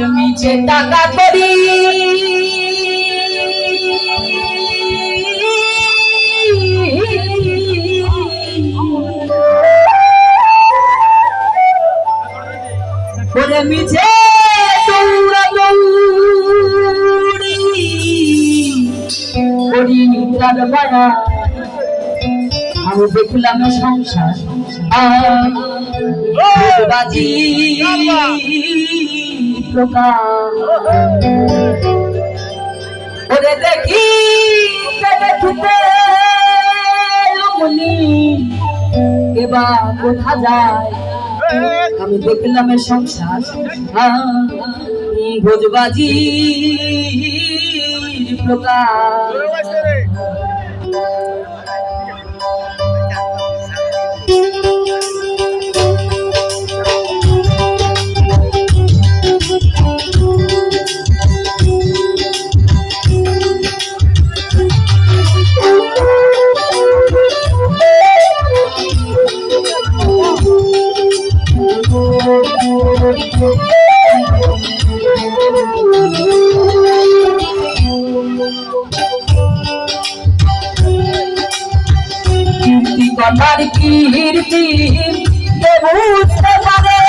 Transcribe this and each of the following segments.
মিছে টাকা করি করে মিছে দৌড়াদৌড়ি করি নিদ্রার বাড়া আমি দেখলাম সংসার বাজি ওরে দেখি দেখতে এবার কোথা যায় আমি দেখলাম সংসার ভোজবাজি প্রকার কথার কীর্তি বুঝতে পারে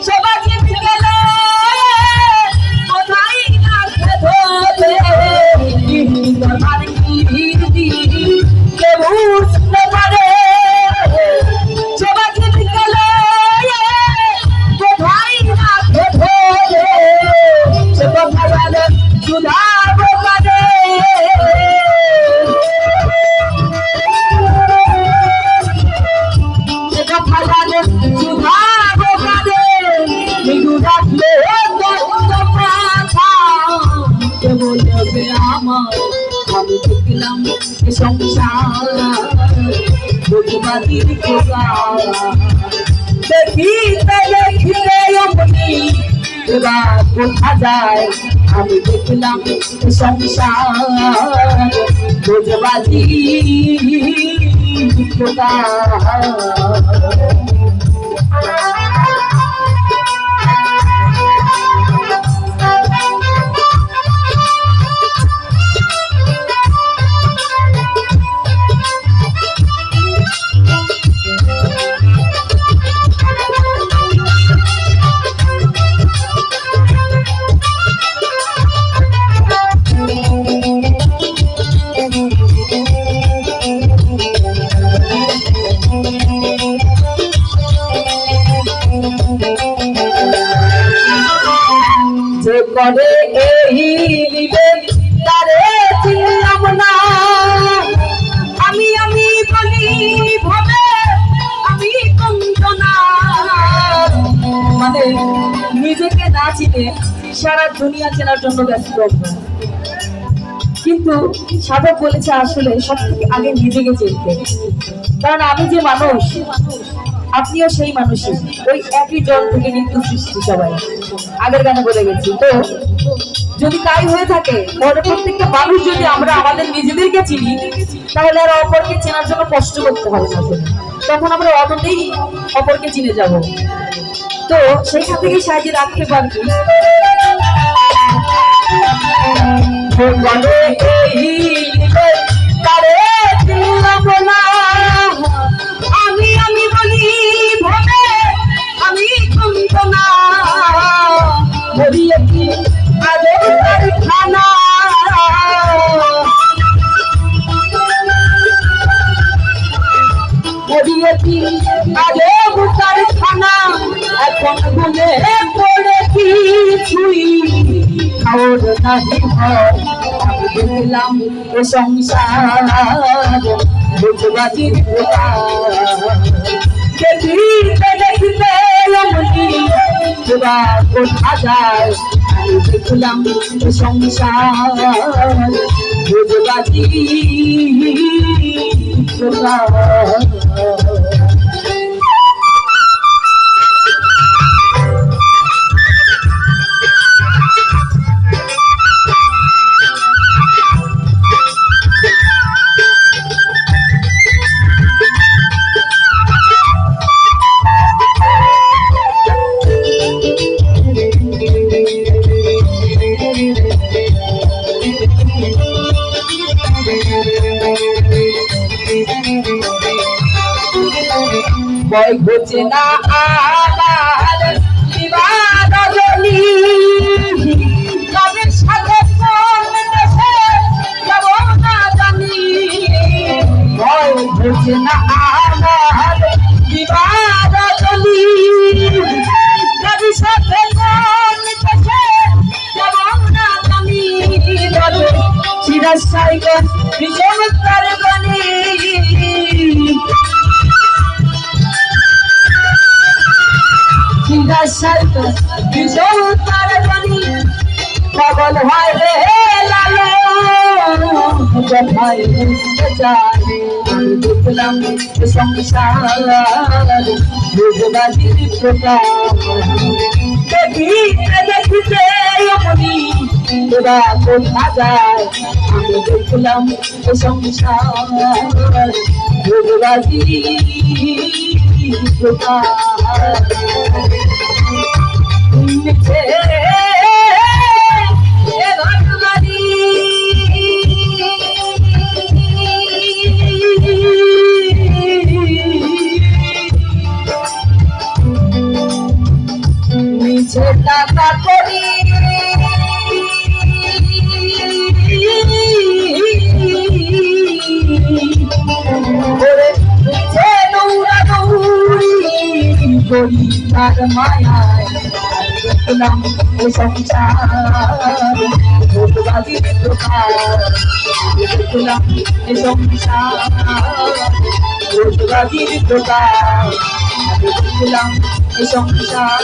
সবাই গেল কোথায় রাখতে ধরে কথার কীর্তি বুঝতে পারে সবাই গেল কোথায় রাখতে ধরে সে কথা জানে শুধাবো পারে আমি দেখলাম সংসার বুঝবাদির দেখিতে দেখিতে এবার কোথা যায় আমি দেখলাম সংসার বুঝবাদি করে এই নিবেন তারে চিনলাম না আমি আমি বলি ভাবে আমি কঞ্চনা মানে নিজেকে না চিনে সারা দুনিয়া চেনার জন্য ব্যস্ত কিন্তু সাধক বলেছে আসলে সব থেকে আগে নিজেকে চিনতে কারণ আমি যে মানুষ আপনিও সেই মানুষই ওই একই জল থেকে কিন্তু সৃষ্টি সবাই আগের গানে বলে গেছি তো যদি তাই হয়ে থাকে তাহলে প্রত্যেকটা মানুষ যদি আমরা আমাদের নিজেদেরকে চিনি তাহলে আর অপরকে চেনার জন্য কষ্ট করতে হবে না তখন আমরা অটোতেই অপরকে চিনে যাব তো সেইখান থেকে সাহায্য রাখতে পারবি আমি আমি বলি ভাবে আমি কঞ্চনা বলিয়ে কি আরে খানা বলিয়ে কি আরে বুকার খানা এখন বলে পড়ে কিছুই খাওয়ার নাহি হয় আমি দেখলাম এ সংসার বুঝবাজির দেখিতে দেখিতে কোথা যায় আমি দেখলাম এ সংসার বুঝবাজির ভয় ঘুচে না আমার বিবাদ জলি তবে সাথে কোন দেশে যাব না জানি ভয় ঘুচে না আমার বিবাদ জলি তবে সাথে কোন দেশে যাব না জানি তবে চিরাশাইগণ বিজমতার গণী পাগল হয় রে লালো কোথায় জানে দেখলাম সংসার ভোগবাদীর প্রকার দেখিতে দেখিতে অমনি তোরা কোথা যায় আমি দেখলাম সংসার ভোগবাদীর প্রকার মিছে ভগবানী মিছে টাকা করি ওরে মিছে দৌড়া দৌড়ি করি তার মায়ায় দেখলাম সংসার ভোগবাদীর প্রকার দেখলাম সংসার ভোগবাদীর প্রকার দেখলাম সংসার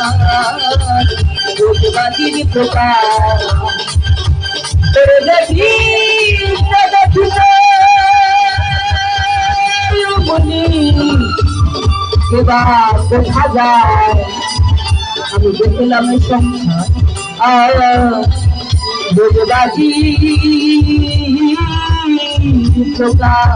ভোগবাদীর প্রকার দেখি দেখিতে মনি এবার কোথা যায় আমি দেখলাম সংসার ভোগবাদী প্রকার